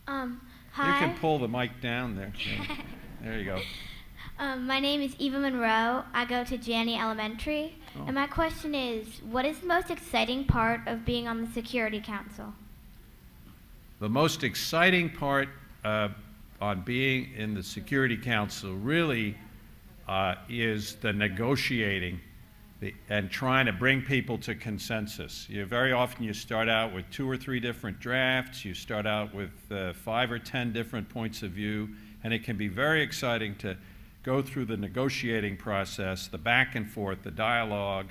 Um, You can Hi. pull the mic down there. Yeah. There you go. My name is Eva Monroe. I go to Janney Elementary. Oh. And my question is, what is the most exciting part of being on the Security Council? The most exciting part on being in the Security Council really is the negotiating and trying to bring people to consensus. Very often you start out with 2 or 3 different drafts, you start out with 5 or 10 different points of view, and it can be very exciting to go through the negotiating process, the back and forth, the dialogue,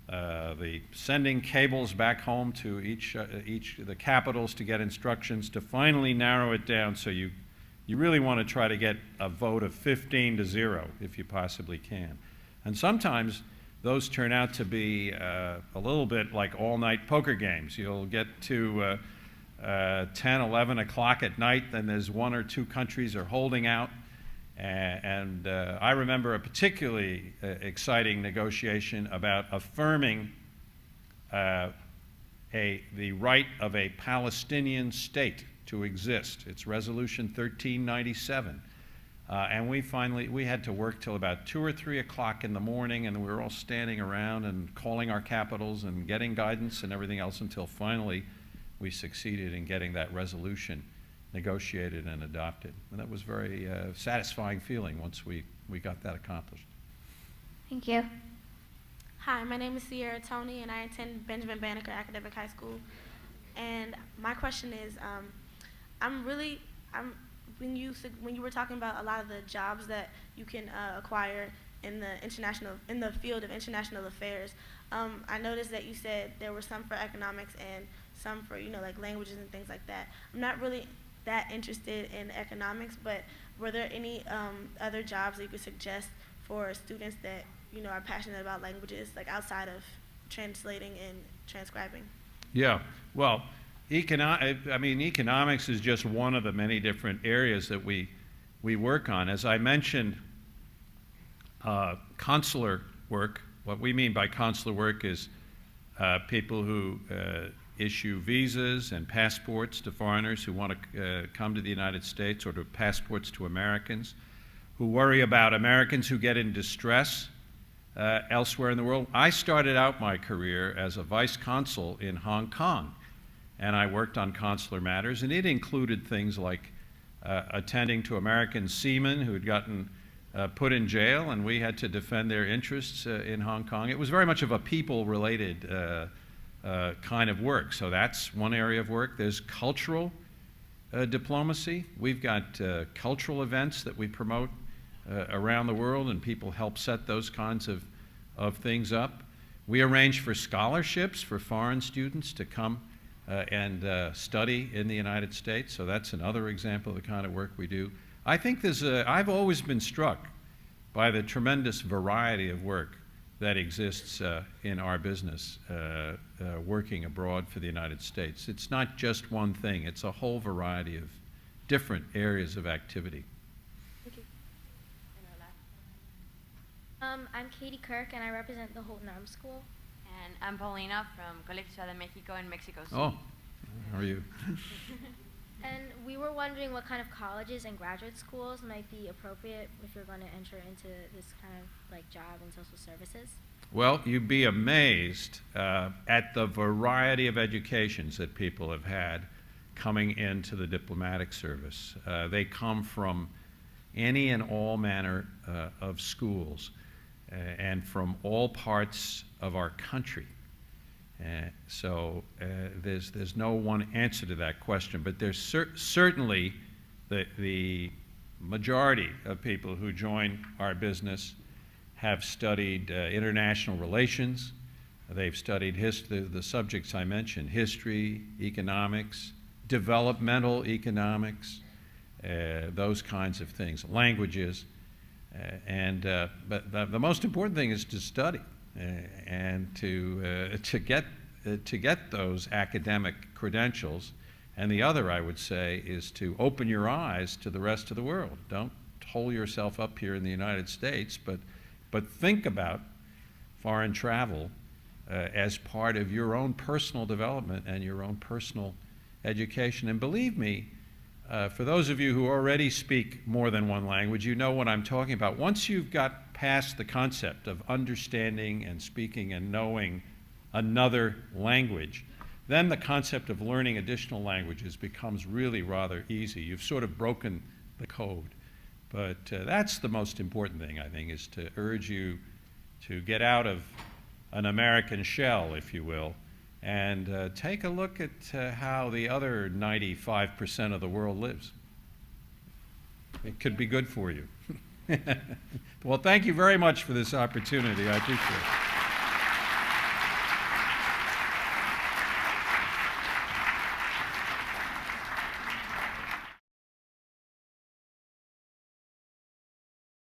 the sending cables back home to each of the capitals to get instructions to finally narrow it down so you really want to try to get a vote of 15-0 if you possibly can. And sometimes those turn out to be a little bit like all-night poker games. You'll get to 10, 11 o'clock at night, then there's 1 or 2 countries are holding out. And I remember a particularly exciting negotiation about affirming the right of a Palestinian state to exist. It's Resolution 1397. And we had to work till about 2 or 3 o'clock in the morning, and we were all standing around and calling our capitals and getting guidance and everything else until finally we succeeded in getting that resolution negotiated and adopted. And that was a very satisfying feeling once we got that accomplished. Thank you. Hi, my name is Sierra Tony, and I attend Benjamin Banneker Academic High School. And my question is, when you were talking about a lot of the jobs that you can acquire in the field of international affairs, I noticed that you said there were some for economics and some for like languages and things like that. I'm not really that interested in economics, but were there any other jobs that you could suggest for students that are passionate about languages, like outside of translating and transcribing? Yeah, well, economics is just one of the many different areas that we work on. As I mentioned, consular work. What we mean by consular work is people who issue visas and passports to foreigners who want to come to the United States, or to passports to Americans, who worry about Americans who get in distress elsewhere in the world. I started out my career as a vice consul in Hong Kong, and I worked on consular matters, and it included things like attending to American seamen who had gotten put in jail, and we had to defend their interests in Hong Kong. It was very much of a people-related kind of work. So that's one area of work. There's cultural diplomacy. We've got cultural events that we promote around the world, and people help set those kinds of things up. We arrange for scholarships for foreign students to come and study in the United States. So that's another example of the kind of work we do. I think I've always been struck by the tremendous variety of work that exists in our business working abroad for the United States. It's not just one thing. It's a whole variety of different areas of activity. Thank you. I'm Katie Kirk, and I represent the Holton Arms School. And I'm Paulina from Colegio Ciudad de Mexico in Mexico City. Oh, how are you? And we were wondering what kind of colleges and graduate schools might be appropriate if you're going to enter into this kind of like job in social services. Well, you'd be amazed at the variety of educations that people have had coming into the diplomatic service. They come from any and all manner of schools and from all parts of our country. So there's no one answer to that question, but there's certainly the majority of people who join our business have studied international relations. They've studied the subjects I mentioned: history, economics, developmental economics, those kinds of things, languages. But the most important thing is to study and to get those academic credentials. And the other, I would say, is to open your eyes to the rest of the world. Don't hole yourself up here in the United States, but think about foreign travel as part of your own personal development and your own personal education. And believe me, For those of you who already speak more than one language, you know what I'm talking about. Once you've got past the concept of understanding and speaking and knowing another language, then the concept of learning additional languages becomes really rather easy. You've sort of broken the code. But that's the most important thing, I think, is to urge you to get out of an American shell, if you will, and take a look at how the other 95% of the world lives. It could be good for you. Well, thank you very much for this opportunity. I appreciate it.